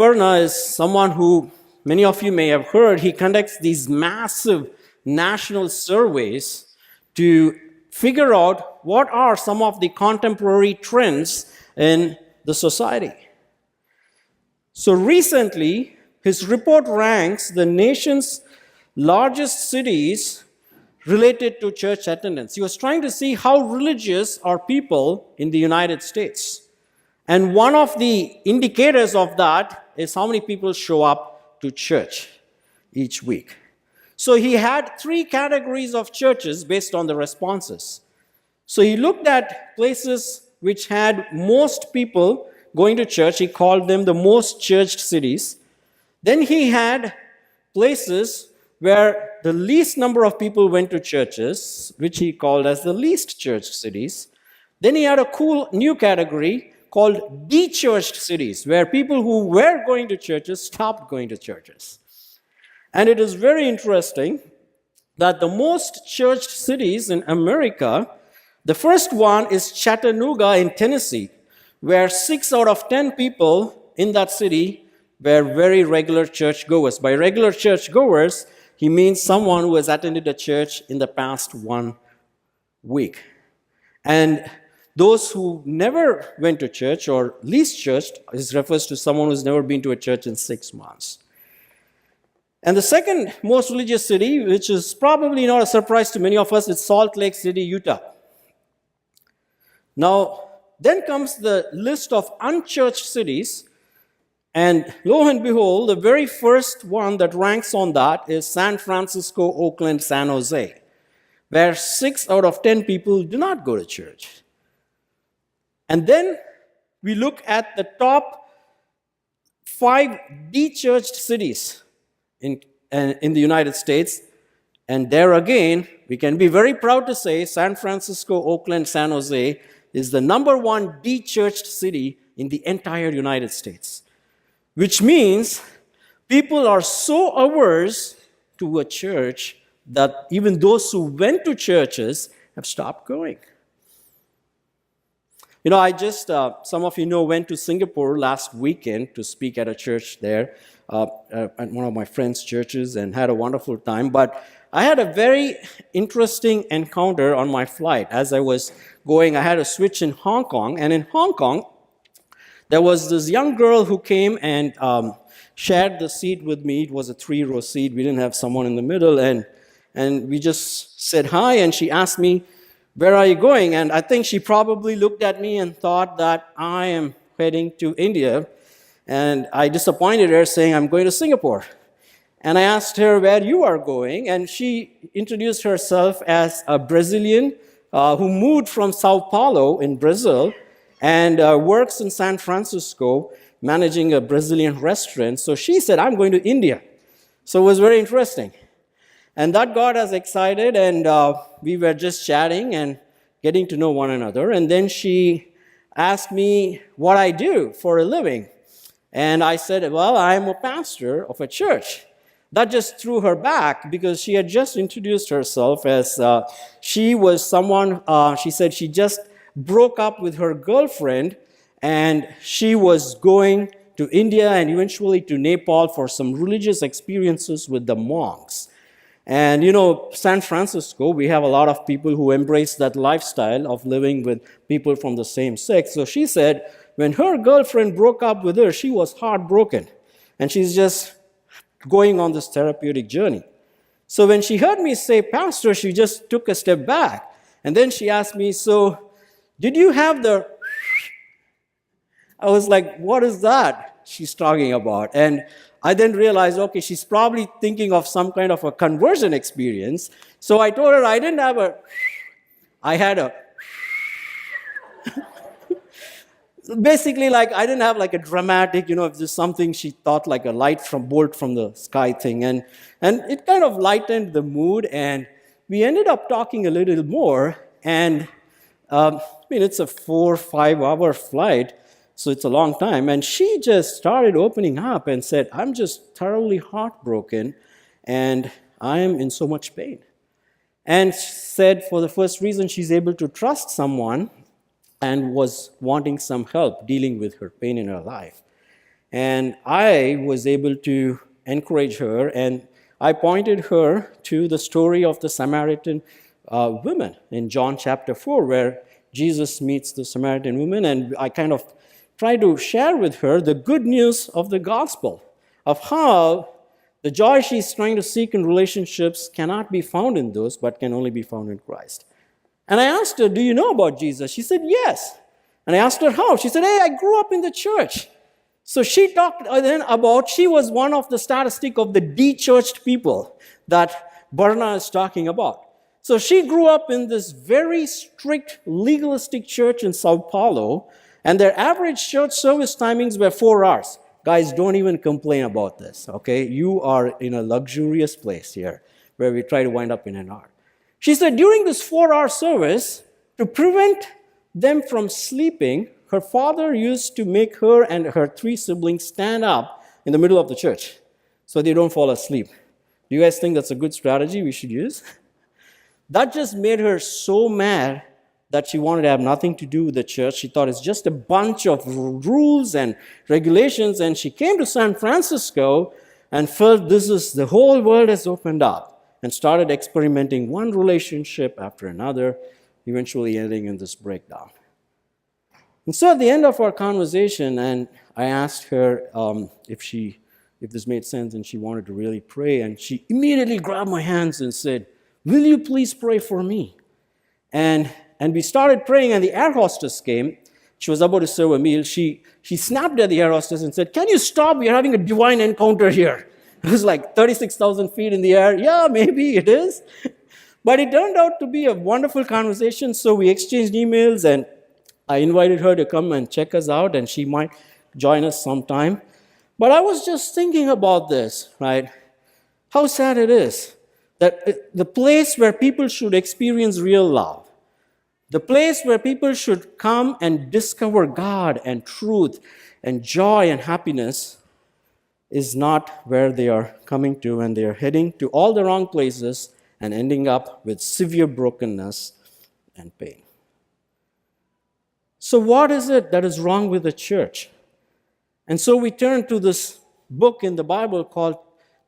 Barna is someone who many of you may have heard. He conducts these massive national surveys to figure out what are some of the contemporary trends in the society. So recently, his report ranks the nation's largest cities related to church attendance. He was trying to see how religious are people in the United States. And one of the indicators of that is how many people show up to church each week. So he had 3 categories of churches based on the responses. So he looked at places which had most people going to church. He called them the most churched cities. Then he had places where the least number of people went to churches, which he called as the least churched cities. Then he had a cool new category called de-churched cities, where people who were going to churches stopped going to churches. And it is very interesting that the most churched cities in America, the first one is Chattanooga in Tennessee, where 6 out of 10 people in that city were very regular churchgoers. By regular churchgoers, he means someone who has attended a church in the past 1 week. And those who never went to church or least churched refers to someone who's never been to a church in 6 months. And the second most religious city, which is probably not a surprise to many of us, is Salt Lake City, Utah. Now, then comes the list of unchurched cities, and lo and behold, the very first one that ranks on that is San Francisco, Oakland, San Jose, where 6 out of 10 people do not go to church. And then we look at the top 5 de-churched cities in the United States, and there again, we can be very proud to say San Francisco, Oakland, San Jose is the number 1 de-churched city in the entire United States, which means people are so averse to a church that even those who went to churches have stopped going. You know, I just, some of you know, went to Singapore last weekend to speak at a church there, at one of my friends' churches, and had a wonderful time. But I had a very interesting encounter on my flight. As I was going, I had a switch in Hong Kong, and in Hong Kong, there was this young girl who came and shared the seat with me. It was a 3-row seat. We didn't have someone in the middle, and we just said hi, and she asked me, "Where are you going?" And I think she probably looked at me and thought that I am heading to India. And I disappointed her, saying, "I'm going to Singapore." And I asked her where you are going, and she introduced herself as a Brazilian who moved from Sao Paulo in Brazil and works in San Francisco managing a Brazilian restaurant. So she said, "I'm going to India." So it was very interesting. And that got us excited, and we were just chatting and getting to know one another. And then she asked me what I do for a living. And I said, "Well, I'm a pastor of a church." That just threw her back because she had just introduced herself as she was someone, she said she just broke up with her girlfriend and she was going to India and eventually to Nepal for some religious experiences with the monks. And you know, San Francisco, we have a lot of people who embrace that lifestyle of living with people from the same sex. So she said, when her girlfriend broke up with her, she was heartbroken. And she's just going on this therapeutic journey. So when she heard me say, "Pastor," she just took a step back. And then she asked me, "So, did you have the..." I was like, what is that she's talking about? And I then realized, okay, she's probably thinking of some kind of a conversion experience. So I told her I didn't have a... I had a... Basically, like, I didn't have like a dramatic, you know, if there's something she thought like a bolt from the sky thing. And it kind of lightened the mood, and we ended up talking a little more. And I mean, it's a 4 or 5 hour flight, so it's a long time. And she just started opening up and said, "I'm just thoroughly heartbroken, and I am in so much pain." And said for the first reason she's able to trust someone and was wanting some help dealing with her pain in her life. And I was able to encourage her, and I pointed her to the story of the Samaritan woman in John chapter 4, where Jesus meets the Samaritan woman, and I kind of tried to share with her the good news of the gospel, of how the joy she's trying to seek in relationships cannot be found in those, but can only be found in Christ. And I asked her, do you know about Jesus? She said, yes. And I asked her how. She said, hey, I grew up in the church. So she talked then about, she was one of the statistic of the de-churched people that Barna is talking about. So she grew up in this very strict legalistic church in Sao Paulo, and their average church service timings were 4 hours. Guys, don't even complain about this, okay? You are in a luxurious place here where we try to wind up in an hour. She said during this 4-hour service, to prevent them from sleeping, her father used to make her and her 3 siblings stand up in the middle of the church so they don't fall asleep. Do you guys think that's a good strategy we should use? That just made her so mad that she wanted to have nothing to do with the church. She thought it's just a bunch of rules and regulations, and she came to San Francisco and felt the whole world has opened up, and started experimenting one relationship after another, eventually ending in this breakdown. And so at the end of our conversation, and I asked her if this made sense and she wanted to really pray, and she immediately grabbed my hands and said, will you please pray for me? And we started praying, and the air hostess came. She was about to serve a meal. She snapped at the air hostess and said, can you stop? We're having a divine encounter here. It was like 36,000 feet in the air. Yeah, maybe it is. But it turned out to be a wonderful conversation, so we exchanged emails, and I invited her to come and check us out, and she might join us sometime. But I was just thinking about this, right? How sad it is that the place where people should experience real love, the place where people should come and discover God and truth and joy and happiness, is not where they are coming to, and they are heading to all the wrong places and ending up with severe brokenness and pain. So what is it that is wrong with the church? And so we turn to this book in the Bible called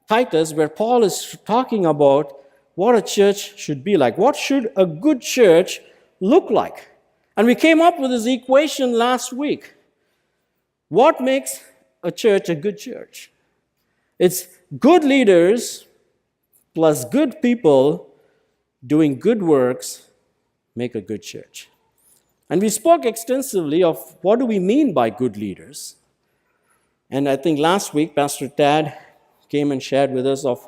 Titus, where Paul is talking about what a church should be like. What should a good church look like? And we came up with this equation last week. What makes a church a good church? It's good leaders plus good people doing good works make a good church. And we spoke extensively of what do we mean by good leaders. And I think last week, Pastor Tad came and shared with us of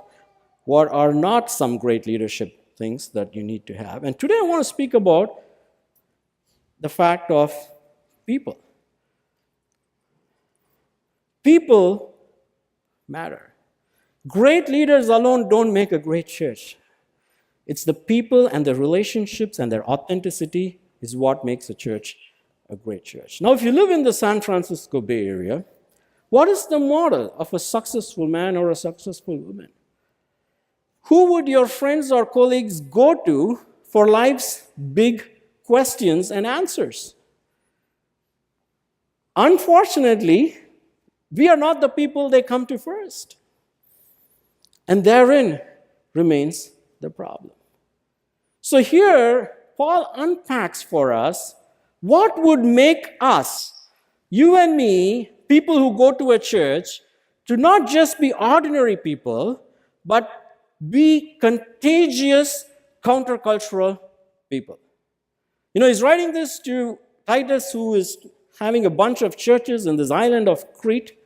what are not some great leadership things that you need to have. And today I want to speak about the fact of people. People matter. Great leaders alone don't make a great church. It's the people and the relationships and their authenticity is what makes a church a great church. Now, if you live in the San Francisco Bay Area, what is the model of a successful man or a successful woman? Who would your friends or colleagues go to for life's big questions and answers? Unfortunately, we are not the people they come to first. And therein remains the problem. So here, Paul unpacks for us what would make us, you and me, people who go to a church, to not just be ordinary people, but be contagious, countercultural people. You know, he's writing this to Titus, who is having a bunch of churches in this island of Crete,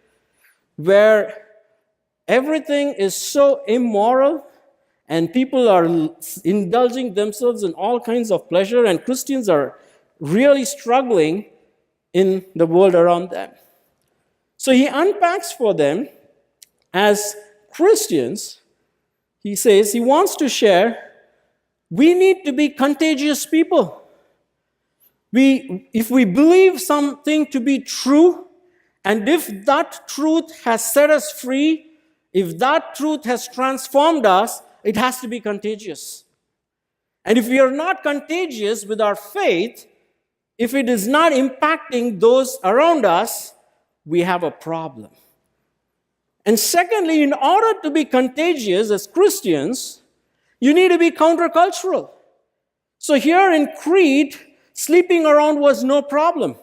where everything is so immoral, and people are indulging themselves in all kinds of pleasure, and Christians are really struggling in the world around them. So he unpacks for them, as Christians, he says he wants to share, we need to be contagious people. If we believe something to be true, and if that truth has set us free, if that truth has transformed us, it has to be contagious. And if we are not contagious with our faith, if it is not impacting those around us, we have a problem. And secondly, in order to be contagious as Christians, you need to be countercultural. So here in Crete, sleeping around was no problem.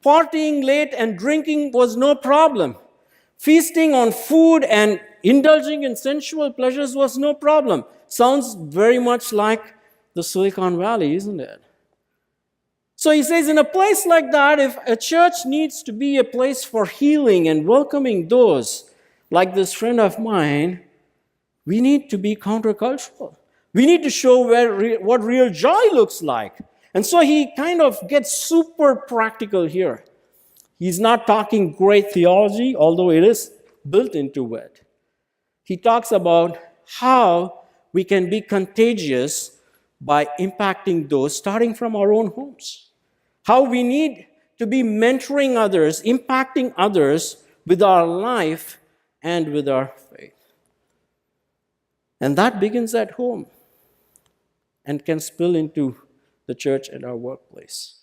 Partying late and drinking was no problem. Feasting on food and indulging in sensual pleasures was no problem. Sounds very much like the Silicon Valley, isn't it? So he says, in a place like that, if a church needs to be a place for healing and welcoming those like this friend of mine, we need to be countercultural. We need to show what real joy looks like. And so he kind of gets super practical here. He's not talking great theology, although it is built into it. He talks about how we can be contagious by impacting those starting from our own homes. How we need to be mentoring others, impacting others with our life and with our faith. And that begins at home and can spill into the church and our workplace.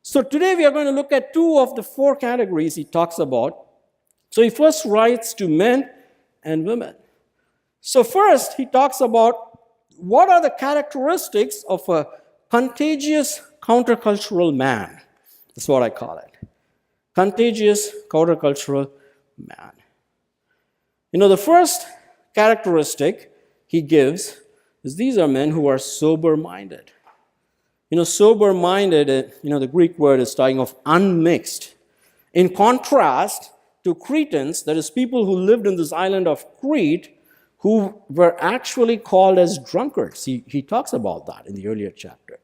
So today we are going to look at two of the four categories he talks about. So he first writes to men and women. So first he talks about what are the characteristics of a contagious countercultural man. That's what I call it. Contagious countercultural man. The first characteristic he gives is these are men who are sober-minded. Sober-minded, the Greek word is talking of unmixed. In contrast to Cretans, that is, people who lived in this island of Crete, who were actually called as drunkards. He talks about that in the earlier chapter.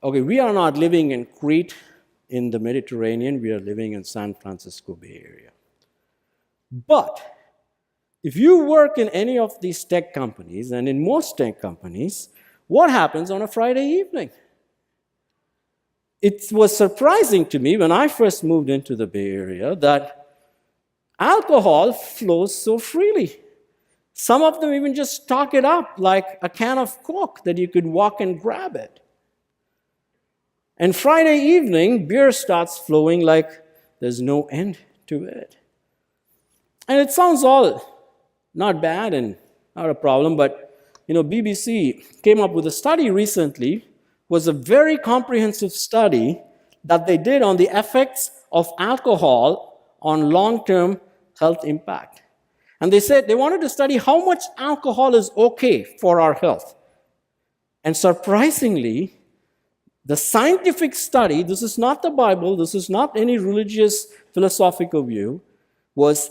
Okay, we are not living in Crete in the Mediterranean. We are living in San Francisco Bay Area. But if you work in any of these tech companies, and in most tech companies, what happens on a Friday evening? It was surprising to me when I first moved into the Bay Area that alcohol flows so freely. Some of them even just stock it up like a can of Coke that you could walk and grab it. And Friday evening, beer starts flowing like there's no end to it. And it sounds all not bad and not a problem, but BBC came up with a study recently, was a very comprehensive study that they did on the effects of alcohol on long-term health impact. And they said they wanted to study how much alcohol is okay for our health. And surprisingly, the scientific study, this is not the Bible, this is not any religious philosophical view, was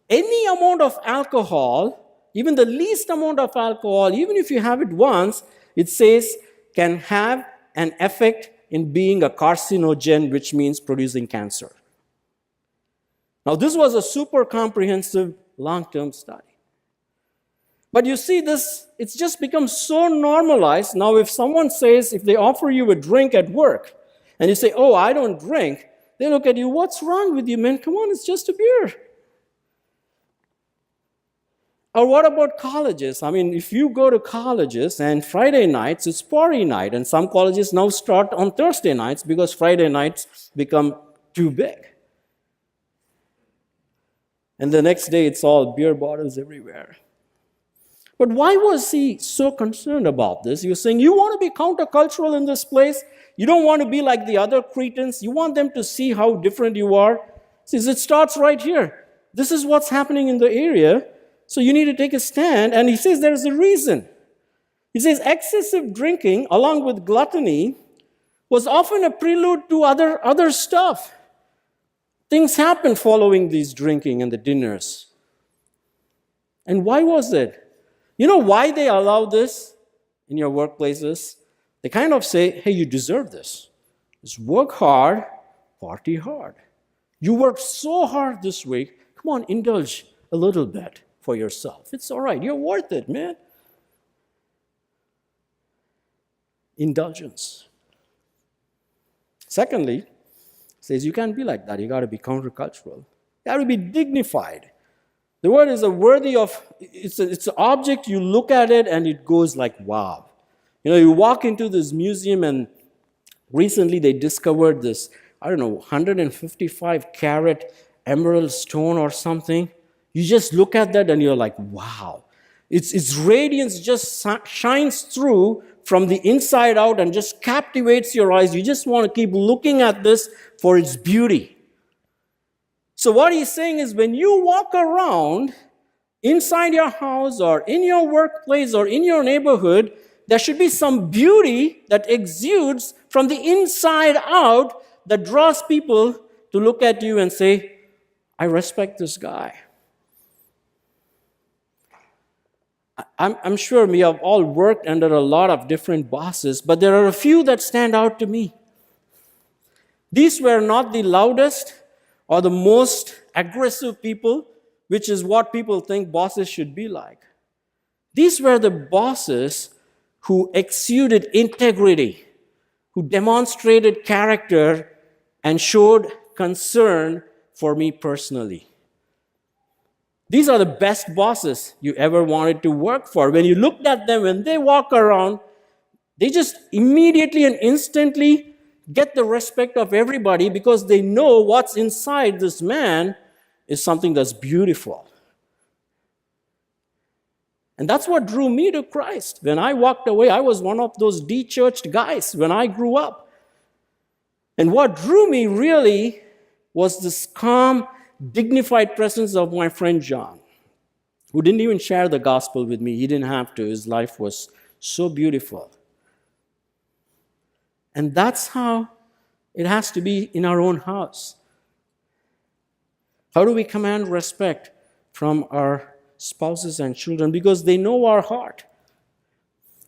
any amount of alcohol, even the least amount of alcohol, even if you have it once, it says can have an effect in being a carcinogen, which means producing cancer. Now, this was a super comprehensive long-term study. But you see this, it's just become so normalized. Now, if someone says, if they offer you a drink at work, and you say, oh, I don't drink, they look at you, what's wrong with you, man? Come on, it's just a beer. Or what about colleges? I mean, if you go to colleges and Friday nights, it's party night. And some colleges now start on Thursday nights because Friday nights become too big. And the next day, it's all beer bottles everywhere. But why was he so concerned about this? He was saying, you want to be countercultural in this place? You don't want to be like the other Cretans? You want them to see how different you are? He says, it starts right here. This is what's happening in the area. So you need to take a stand. And he says there's a reason. He says excessive drinking, along with gluttony, was often a prelude to other stuff. Things happen following these drinking and the dinners. And why was it? You know why they allow this in your workplaces? They kind of say, hey, you deserve this. Just work hard, party hard. You worked so hard this week. Come on, indulge a little bit for yourself. It's all right. You're worth it, man. Indulgence. Secondly, says you can't be like that. You got to be countercultural. You got to be dignified. The word is a worthy of, it's an object, you look at it and it goes like, wow. You walk into this museum and recently they discovered this I don't know, 155 carat emerald stone or something. You just look at that and you're like, wow. Its radiance just shines through from the inside out and just captivates your eyes. You just want to keep looking at this for its beauty. So what he's saying is when you walk around inside your house or in your workplace or in your neighborhood, there should be some beauty that exudes from the inside out that draws people to look at you and say, I respect this guy. I'm sure we have all worked under a lot of different bosses, but there are a few that stand out to me. These were not the loudest or the most aggressive people, which is what people think bosses should be like. These were the bosses who exuded integrity, who demonstrated character and showed concern for me personally. These are the best bosses you ever wanted to work for. When you looked at them, when they walk around, they just immediately and instantly get the respect of everybody because they know what's inside this man is something that's beautiful. And that's what drew me to Christ. When I walked away, I was one of those de-churched guys when I grew up. And what drew me really was this calm, dignified presence of my friend John, who didn't even share the gospel with me. He didn't have to. His life was so beautiful. And that's how it has to be in our own house. How do we command respect from our spouses and children? Because they know our heart.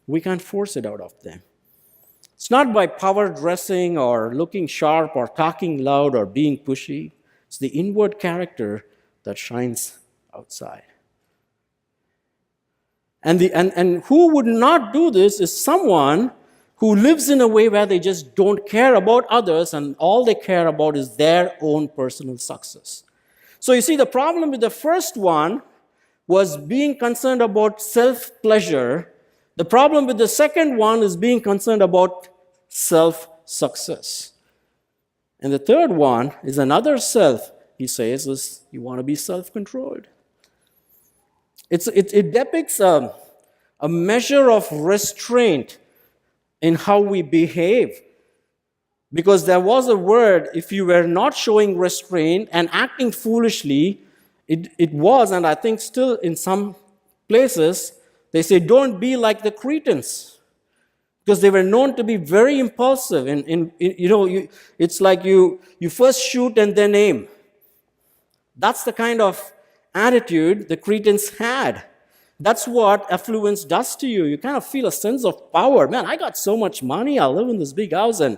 We can't force it out of them. It's not by power dressing or looking sharp or talking loud or being pushy. It's the inward character that shines outside. And who would not do this is someone who lives in a way where they just don't care about others and all they care about is their own personal success. So you see, the problem with the first one was being concerned about self-pleasure. The problem with the second one is being concerned about self-success. And the third one is another self, he says, is you want to be self-controlled. It depicts a measure of restraint in how we behave. Because there was a word, if you were not showing restraint and acting foolishly, it was, and I think still in some places, they say, don't be like the Cretans. Because they were known to be very impulsive. It's like you first shoot and then aim. That's the kind of attitude the Cretans had. That's what affluence does to you. You kind of feel a sense of power. Man, I got so much money. I live in this big house and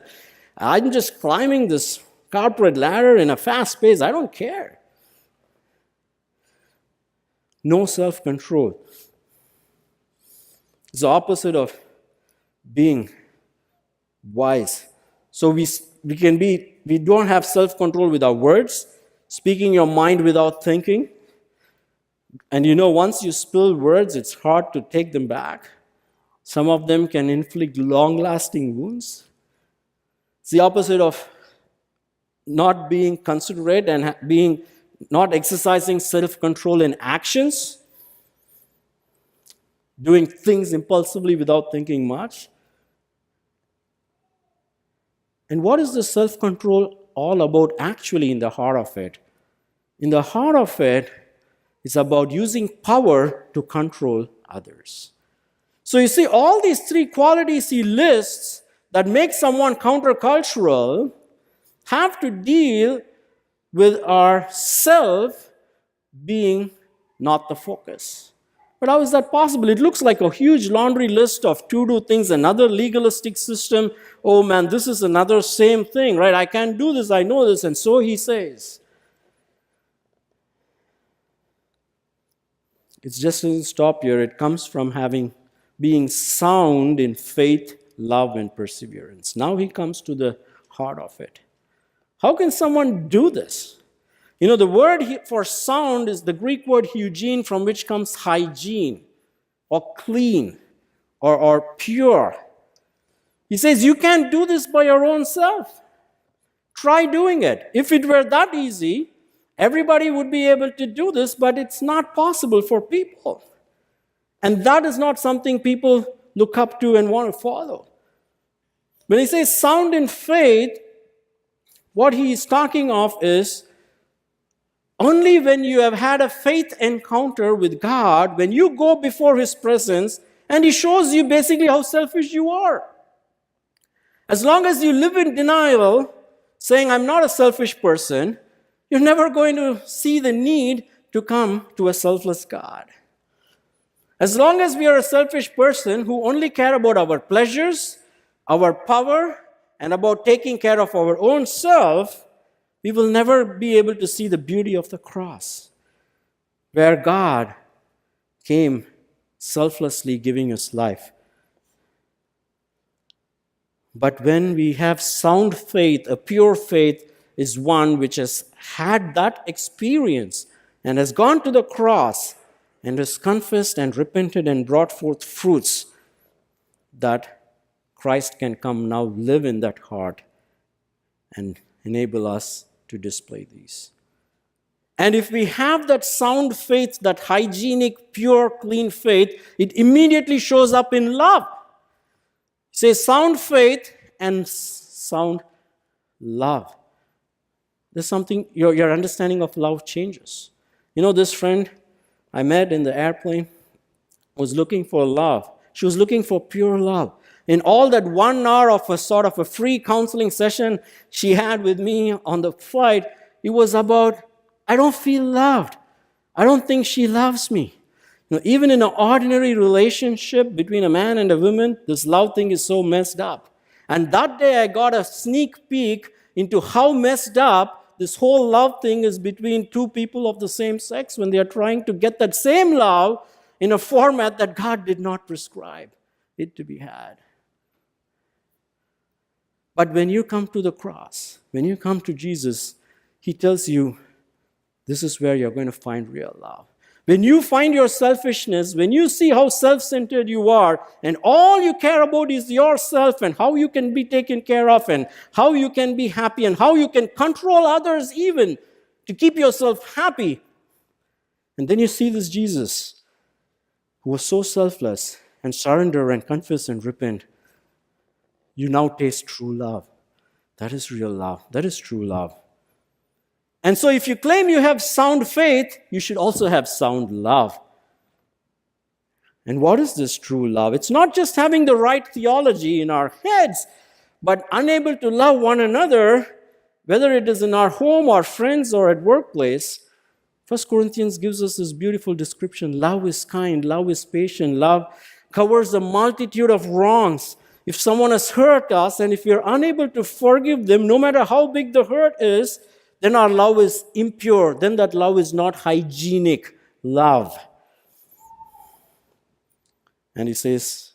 I'm just climbing this corporate ladder in a fast pace. I don't care. No self-control. It's the opposite of being wise. So we don't have self-control with our words, speaking your mind without thinking. And once you spill words, it's hard to take them back. Some of them can inflict long-lasting wounds. It's the opposite of not being considerate and not exercising self-control in actions, doing things impulsively without thinking much. And what is the self-control all about actually in the heart of it? In the heart of it, it's about using power to control others. So you see, all these three qualities he lists that make someone countercultural have to deal with our self being not the focus. But how is that possible? It looks like a huge laundry list of to-do things, another legalistic system. Oh man, this is another same thing, right? I can't do this, I know this, and so he says. It just doesn't stop here. It comes from being sound in faith, love, and perseverance. Now he comes to the heart of it. How can someone do this? The word for sound is the Greek word hygiene, from which comes hygiene, or clean, or pure. He says, you can't do this by your own self. Try doing it. If it were that easy, everybody would be able to do this, but it's not possible for people. And that is not something people look up to and want to follow. When he says sound in faith, what he is talking of is only when you have had a faith encounter with God, when you go before his presence, and he shows you basically how selfish you are. As long as you live in denial, saying, I'm not a selfish person, you're never going to see the need to come to a selfless God. As long as we are a selfish person who only care about our pleasures, our power, and about taking care of our own self, we will never be able to see the beauty of the cross, where God came selflessly giving his life. But when we have sound faith, a pure faith is one which has had that experience and has gone to the cross and has confessed and repented and brought forth fruits, that Christ can come now live in that heart and enable us to display these. And if we have that sound faith, that hygienic, pure, clean faith, it immediately shows up in love. Say sound faith and sound love. There's something, your understanding of love changes. You know, this friend I met in the airplane was looking for love. She was looking for pure love. In all that 1 hour of a sort of a free counseling session she had with me on the flight, it was about, I don't feel loved. I don't think she loves me. You know, even in an ordinary relationship between a man and a woman, this love thing is so messed up. And that day I got a sneak peek into how messed up this whole love thing is between two people of the same sex when they are trying to get that same love in a format that God did not prescribe it to be had. But when you come to the cross, when you come to Jesus, he tells you, this is where you're going to find real love. When you find your selfishness, when you see how self-centered you are, and all you care about is yourself and how you can be taken care of and how you can be happy and how you can control others even to keep yourself happy. And then you see this Jesus who was so selfless and surrender and confess and repent. You now taste true love. That is real love. That is true love. And so if you claim you have sound faith, you should also have sound love. And what is this true love? It's not just having the right theology in our heads, but unable to love one another, whether it is in our home or friends or at workplace. 1 Corinthians gives us this beautiful description. Love is kind, love is patient, love covers a multitude of wrongs. If someone has hurt us and if we are unable to forgive them, no matter how big the hurt is, then our love is impure. Then that love is not hygienic love. And he says,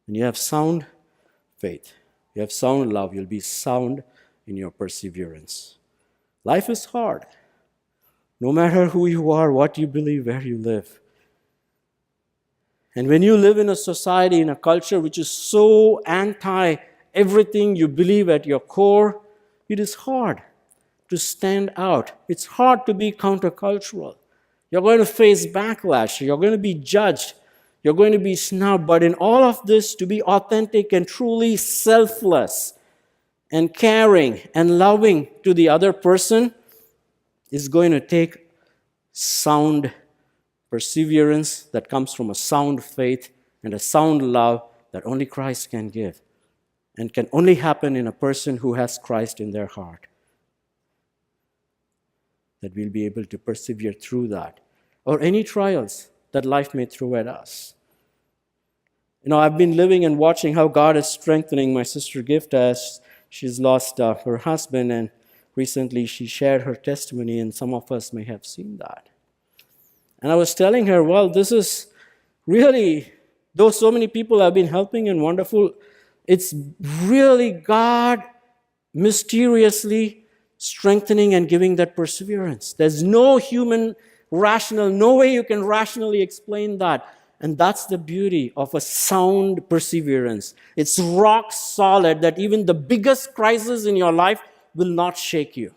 when you have sound faith, you have sound love, you'll be sound in your perseverance. Life is hard. No matter who you are, what you believe, where you live. And when you live in a society, in a culture which is so anti everything you believe at your core, it is hard to stand out. It's hard to be countercultural. You're going to face backlash. You're going to be judged. You're going to be snubbed. But in all of this, to be authentic and truly selfless and caring and loving to the other person is going to take sound perseverance that comes from a sound faith and a sound love that only Christ can give and can only happen in a person who has Christ in their heart. That we'll be able to persevere through that or any trials that life may throw at us. You know, I've been living and watching how God is strengthening my sister Gift as she's lost her husband, and recently she shared her testimony, and some of us may have seen that. And I was telling her, well, this is really, though so many people have been helping and wonderful, it's really God mysteriously strengthening and giving that perseverance. There's no human rational, no way you can rationally explain that. And that's the beauty of a sound perseverance. It's rock solid that even the biggest crisis in your life will not shake you.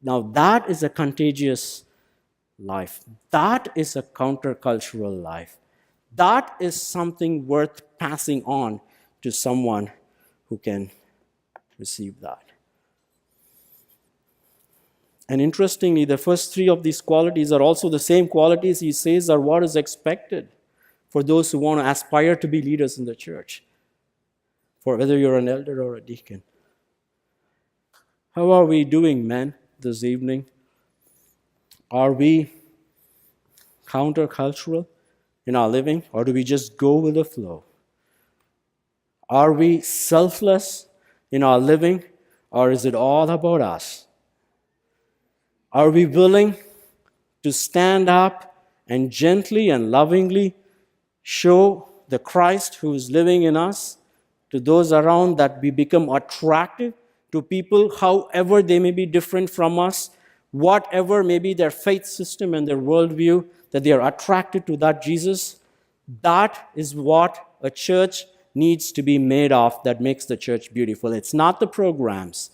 Now, that is a contagious life. That is a countercultural life. That is something worth passing on to someone who can receive that. And interestingly, the first three of these qualities are also the same qualities he says are what is expected for those who want to aspire to be leaders in the church, for whether you're an elder or a deacon. How are we doing, men, this evening? Are we countercultural in our living, or do we just go with the flow? Are we selfless in our living, or is it all about us? Are we willing to stand up and gently and lovingly show the Christ who is living in us to those around, that we become attractive to people, however they may be different from us, whatever may be their faith system and their worldview, that they are attracted to that Jesus? That is what a church needs to be made of, that makes the church beautiful. It's not the programs,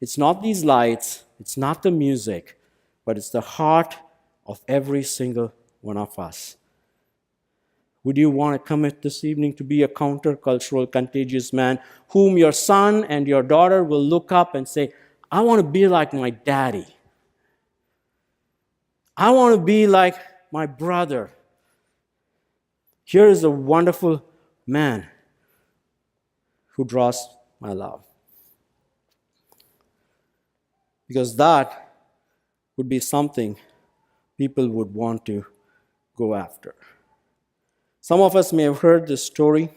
it's not these lights, it's not the music, but it's the heart of every single one of us. Would you want to commit this evening to be a countercultural, contagious man whom your son and your daughter will look up and say, I want to be like my daddy. I want to be like my brother. Here is a wonderful man who draws my love. Because that would be something people would want to go after. Some of us may have heard the story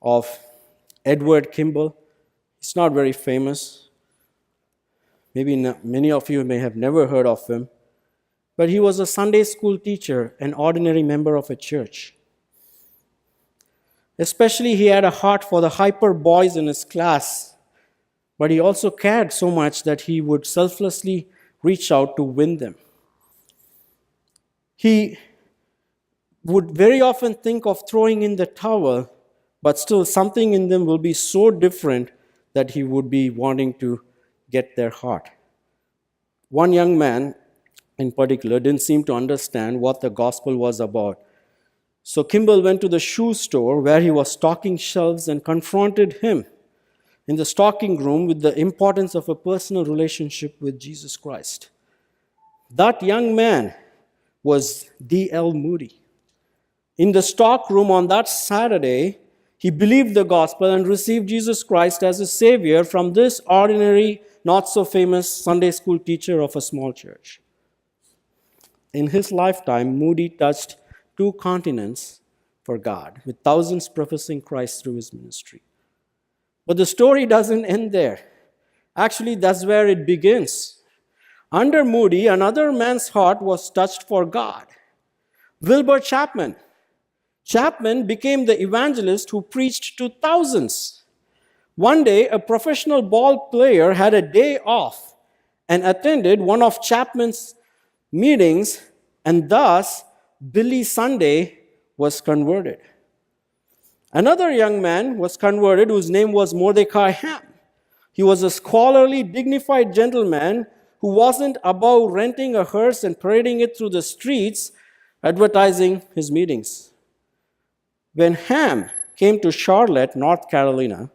of Edward Kimball. He's not very famous. Maybe many of you may have never heard of him. But he was a Sunday school teacher, an ordinary member of a church. Especially, he had a heart for the hyper boys in his class. But he also cared so much that he would selflessly reach out to win them. He would very often think of throwing in the towel, but still something in them will be so different that he would be wanting to get their heart. One young man in particular didn't seem to understand what the gospel was about. So Kimball went to the shoe store where he was stocking shelves and confronted him in the stocking room with the importance of a personal relationship with Jesus Christ. That young man was D.L. Moody. In the stock room on that Saturday, he believed the gospel and received Jesus Christ as his Savior from this ordinary, not-so-famous Sunday school teacher of a small church. In his lifetime, Moody touched 2 continents for God, with thousands professing Christ through his ministry. But the story doesn't end there. Actually, that's where it begins. Under Moody, another man's heart was touched for God. Wilbur Chapman. Chapman became the evangelist who preached to thousands. One day, a professional ball player had a day off and attended one of Chapman's meetings, and thus Billy Sunday was converted. Another young man was converted whose name was Mordecai Ham. He was a scholarly, dignified gentleman who wasn't above renting a hearse and parading it through the streets, advertising his meetings. When Ham came to Charlotte, North Carolina,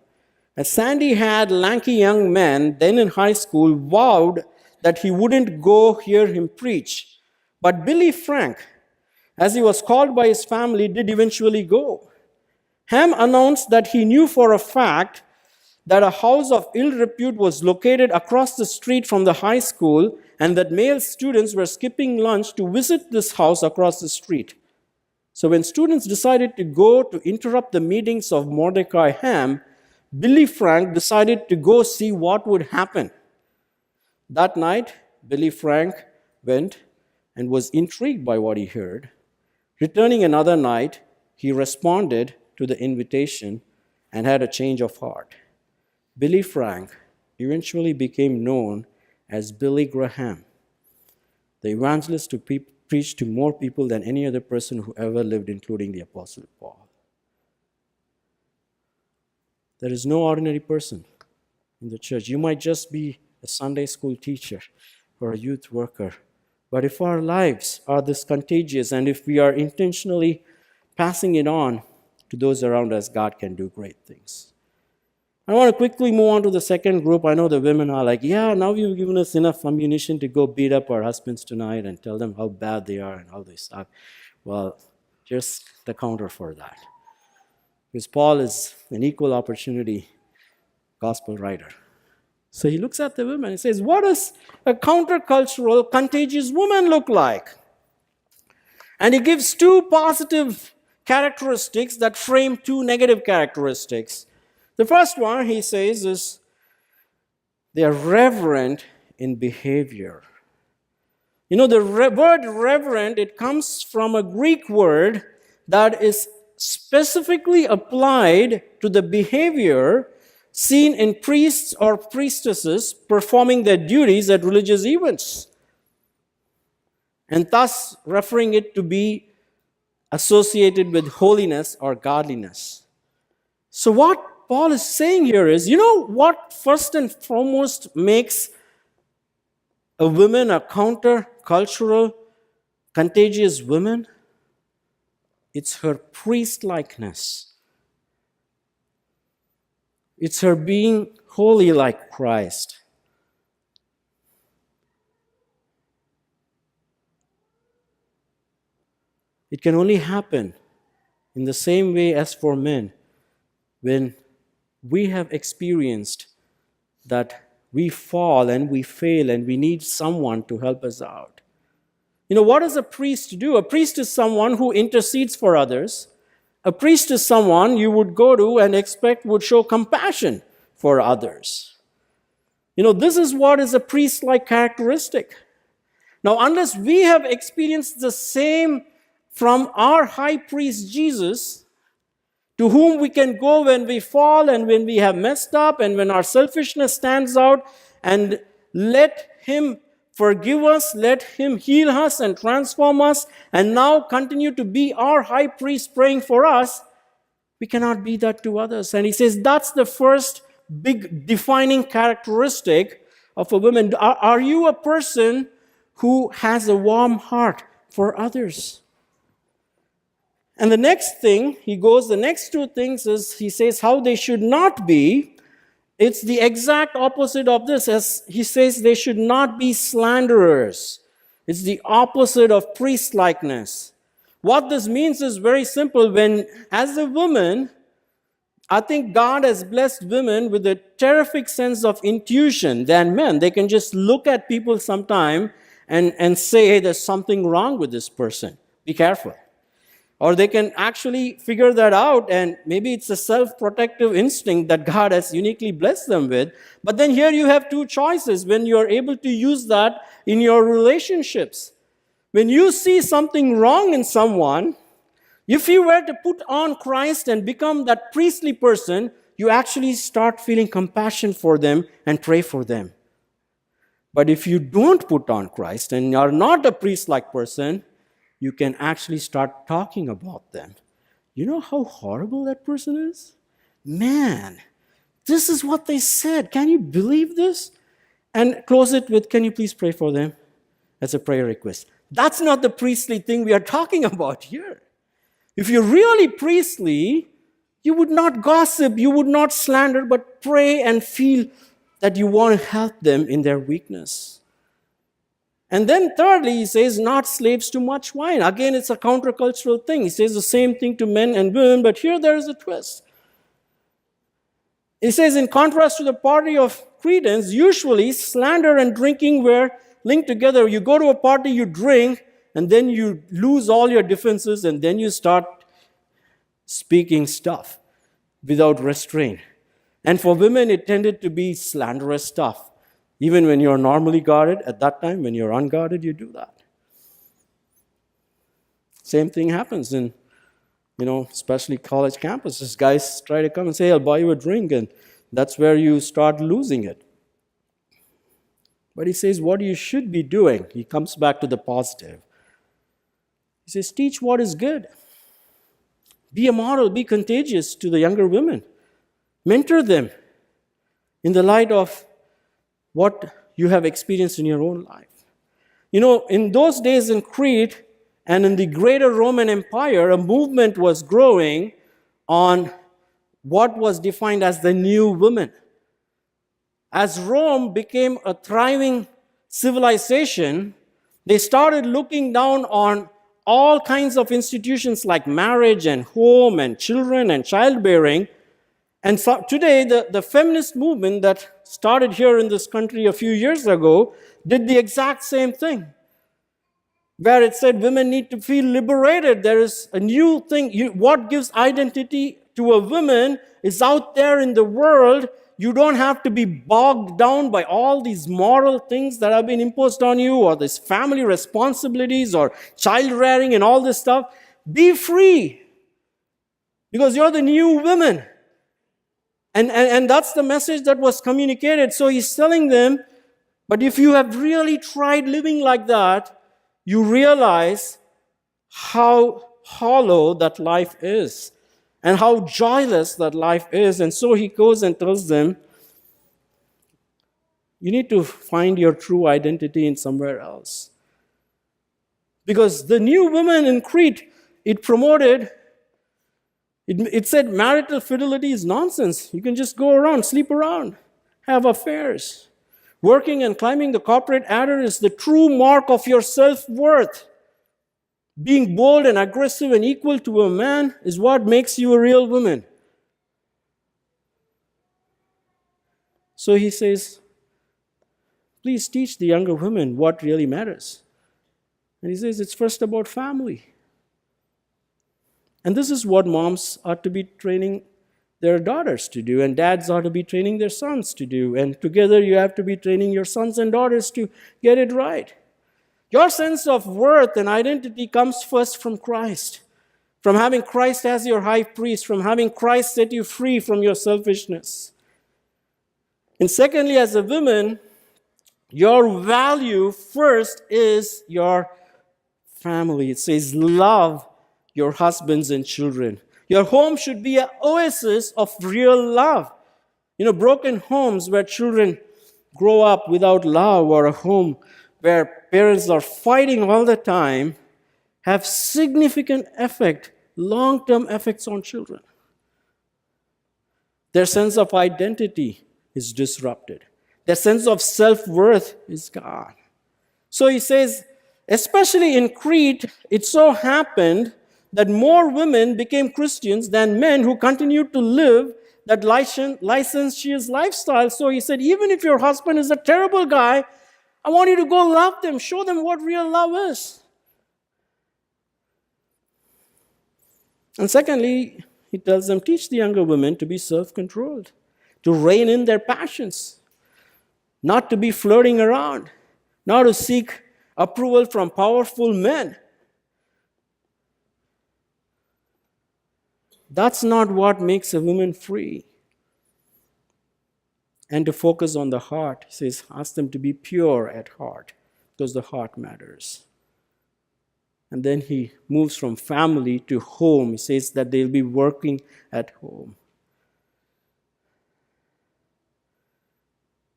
a sandy-haired, lanky young man, then in high school, vowed that he wouldn't go hear him preach. But Billy Frank, as he was called by his family, did eventually go. Ham announced that he knew for a fact that a house of ill repute was located across the street from the high school, and that male students were skipping lunch to visit this house across the street. So when students decided to go to interrupt the meetings of Mordecai Ham, Billy Frank decided to go see what would happen. That night, Billy Frank went and was intrigued by what he heard. Returning another night, he responded to the invitation and had a change of heart. Billy Frank eventually became known as Billy Graham, the evangelist who preached to more people than any other person who ever lived, including the Apostle Paul. There is no ordinary person in the church. You might just be a Sunday school teacher or a youth worker. But if our lives are this contagious and if we are intentionally passing it on to those around us, God can do great things. I want to quickly move on to the second group. I know the women are like, yeah, now you've given us enough ammunition to go beat up our husbands tonight and tell them how bad they are and how they suck. Well, here's the counter for that. Because Paul is an equal opportunity gospel writer. So he looks at the women and says, what does a countercultural, contagious woman look like? And he gives two positive characteristics that frame two negative characteristics. The first one, he says, is they are reverent in behavior. You know, the word reverent, it comes from a Greek word that is specifically applied to the behavior seen in priests or priestesses performing their duties at religious events, and thus referring it to be associated with holiness or godliness. So what Paul is saying here is, you know what first and foremost makes a woman a counter-cultural, contagious woman? It's her priest-likeness. It's her being holy like Christ. It can only happen in the same way as for men when we have experienced that we fall and we fail and we need someone to help us out. You know, what does a priest do? A priest is someone who intercedes for others. A priest is someone you would go to and expect would show compassion for others. You know, this is what is a priest-like characteristic. Now, unless we have experienced the same from our high priest Jesus, to whom we can go when we fall and when we have messed up and when our selfishness stands out, and let him forgive us, let him heal us and transform us, and now continue to be our high priest praying for us, we cannot be that to others. And he says that's the first big defining characteristic of a woman. Are you a person who has a warm heart for others? And the next thing, the next two things is, he says how they should not be. It's the exact opposite of this. As he says, they should not be slanderers. It's the opposite of priest-likeness. What this means is very simple. When, as a woman, I think God has blessed women with a terrific sense of intuition than men. They can just look at people sometime and say, hey, there's something wrong with this person. Be careful. Or they can actually figure that out, and maybe it's a self-protective instinct that God has uniquely blessed them with. But then here you have two choices when you are able to use that in your relationships. When you see something wrong in someone, if you were to put on Christ and become that priestly person, you actually start feeling compassion for them and pray for them. But if you don't put on Christ and are not a priest-like person, you can actually start talking about them. You know how horrible that person is? Man, this is what they said. Can you believe this? And close it with, can you please pray for them? As a prayer request. That's not the priestly thing we are talking about here. If you're really priestly, you would not gossip, you would not slander, but pray and feel that you want to help them in their weakness. And then thirdly, he says, not slaves to much wine. Again, it's a countercultural thing. He says the same thing to men and women, but here there is a twist. He says, in contrast to the party of Cretans, usually slander and drinking were linked together. You go to a party, you drink, and then you lose all your defenses, and then you start speaking stuff without restraint. And for women, it tended to be slanderous stuff. Even when you're normally guarded, at that time, when you're unguarded, you do that. Same thing happens in, especially college campuses. Guys try to come and say, I'll buy you a drink, and that's where you start losing it. But he says what you should be doing. He comes back to the positive. He says, teach what is good. Be a model, be contagious to the younger women. Mentor them. in the light of what you have experienced in your own life. You know, in those days in Crete and in the greater Roman Empire, a movement was growing on what was defined as the new woman. As Rome became a thriving civilization, they started looking down on all kinds of institutions like marriage and home and children and childbearing. And so today, the feminist movement that started here in this country a few years ago did the exact same thing, where it said women need to feel liberated. There is a new thing. What gives identity to a woman is out there in the world. You don't have to be bogged down by all these moral things that have been imposed on you, or these family responsibilities, or child rearing and all this stuff. Be free, because you're the new woman. And that's the message that was communicated. So he's telling them, but if you have really tried living like that, you realize how hollow that life is and how joyless that life is. And so he goes and tells them, you need to find your true identity in somewhere else. Because the new woman in Crete, it said marital fidelity is nonsense. You can just go around, sleep around, have affairs. Working and climbing the corporate ladder is the true mark of your self-worth. Being bold and aggressive and equal to a man is what makes you a real woman. So he says, please teach the younger women what really matters. And he says, it's first about family. And this is what moms ought to be training their daughters to do, and dads ought to be training their sons to do. And together you have to be training your sons and daughters to get it right. Your sense of worth and identity comes first from Christ, from having Christ as your high priest, from having Christ set you free from your selfishness. And secondly, as a woman, your value first is your family. It says, love your husbands and children. Your home should be an oasis of real love. You know, broken homes where children grow up without love, or a home where parents are fighting all the time, have significant effect, long-term effects on children. Their sense of identity is disrupted. Their sense of self-worth is gone. So he says, especially in Crete, it so happened that more women became Christians than men who continued to live that licentious lifestyle. So he said, even if your husband is a terrible guy, I want you to go love them, show them what real love is. And secondly, he tells them, teach the younger women to be self-controlled, to rein in their passions, not to be flirting around, not to seek approval from powerful men. That's not what makes a woman free. And to focus on the heart, he says, ask them to be pure at heart, because the heart matters. And then he moves from family to home. He says that they'll be working at home.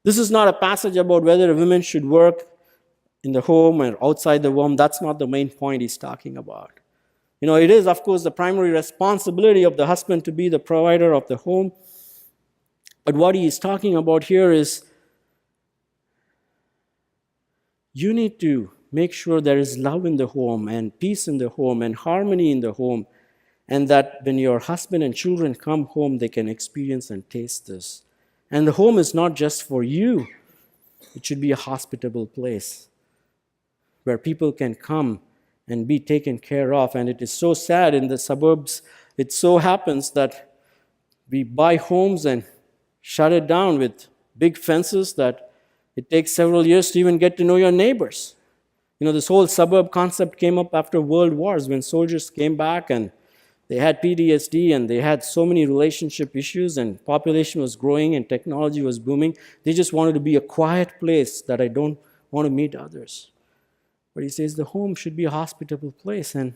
This is not a passage about whether a woman should work in the home or outside the home. That's not the main point he's talking about. You know, it is, of course, the primary responsibility of the husband to be the provider of the home. But what he is talking about here is you need to make sure there is love in the home and peace in the home and harmony in the home, and that when your husband and children come home, they can experience and taste this. And the home is not just for you. It should be a hospitable place where people can come and be taken care of. And it is so sad in the suburbs, it so happens that we buy homes and shut it down with big fences that it takes several years to even get to know your neighbors. You know, this whole suburb concept came up after World Wars when soldiers came back and they had PTSD and they had so many relationship issues and population was growing and technology was booming. They just wanted to be a quiet place that I don't want to meet others. But he says the home should be a hospitable place. And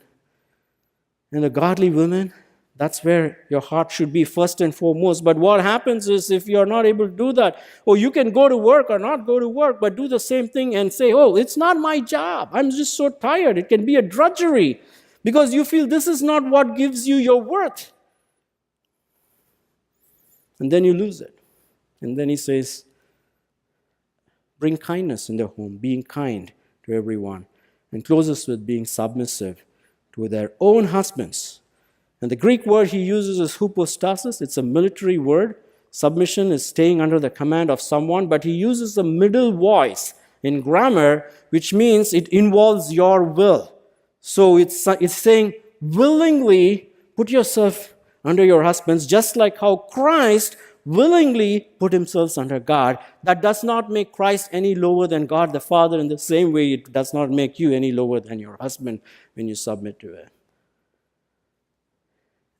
a godly woman, That's where your heart should be first and foremost. But what happens is if you're not able to do that, or you can go to work or not go to work, but do the same thing and say, oh, it's not my job. I'm just so tired. It can be a drudgery because you feel this is not what gives you your worth. And then you lose it. And then he says, bring kindness in the home, being kind to everyone, and closes with being submissive to their own husbands. And the Greek word he uses is hypostasis. It's a military word. Submission is staying under the command of someone, but he uses the middle voice in grammar, which means it involves your will. So it's saying, willingly put yourself under your husbands, just like how Christ willingly put himself under God. That does not make Christ any lower than God the Father. In the same way, it does not make you any lower than your husband when you submit to it.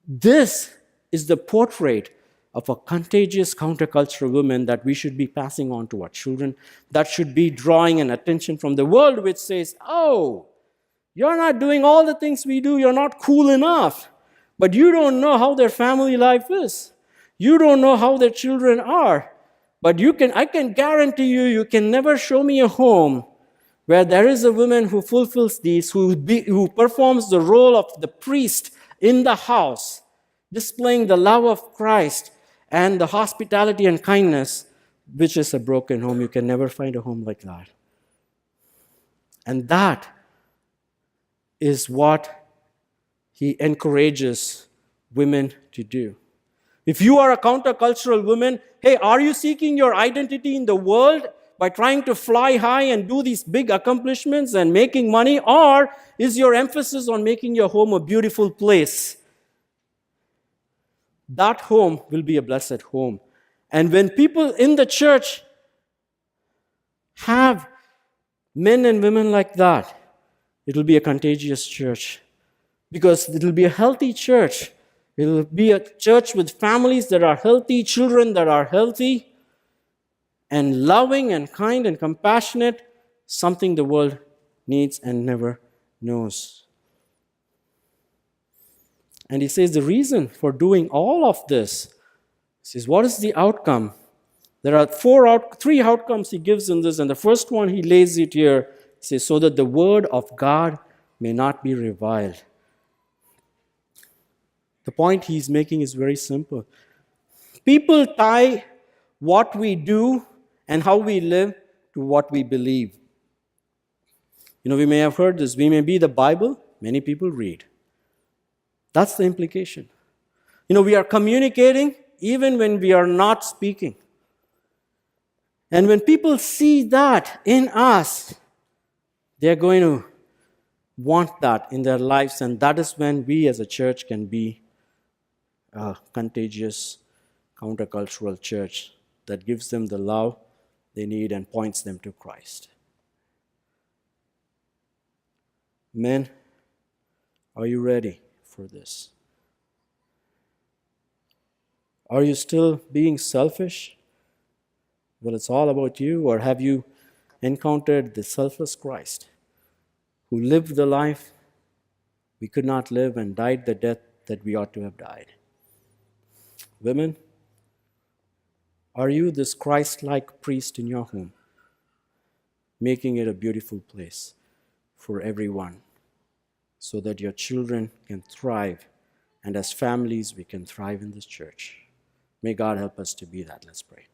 This is the portrait of a contagious countercultural woman that we should be passing on to our children, that should be drawing an attention from the world which says, oh, you're not doing all the things we do, you're not cool enough, but you don't know how their family life is. You don't know how their children are. But I can guarantee you can never show me a home where there is a woman who fulfills these, who performs the role of the priest in the house, displaying the love of Christ and the hospitality and kindness, which is a broken home. You can never find a home like that. And that is what he encourages women to do. If you are a countercultural woman, hey, are you seeking your identity in the world by trying to fly high and do these big accomplishments and making money? Or is your emphasis on making your home a beautiful place? That home will be a blessed home. And when people in the church have men and women like that, it will be a contagious church. Because it will be a healthy church. It will be a church with families that are healthy, children that are healthy, and loving and kind and compassionate, something the world needs and never knows. And he says the reason for doing all of this, he says, what is the outcome? There are three outcomes he gives in this, and the first one he lays it here. He says, so that the word of God may not be reviled. The point he's making is very simple. People tie what we do and how we live to what we believe. We may have heard this. We may be the Bible many people read. That's the implication. We are communicating even when we are not speaking. And when people see that in us, they're going to want that in their lives, and that is when we as a church can be a contagious countercultural church that gives them the love they need and points them to Christ. Men, are you ready for this? Are you still being selfish? Well, it's all about you, or have you encountered the selfless Christ who lived the life we could not live and died the death that we ought to have died? Women, are you this Christ-like priest in your home, making it a beautiful place for everyone so that your children can thrive, and as families we can thrive in this church? May God help us to be that. Let's pray.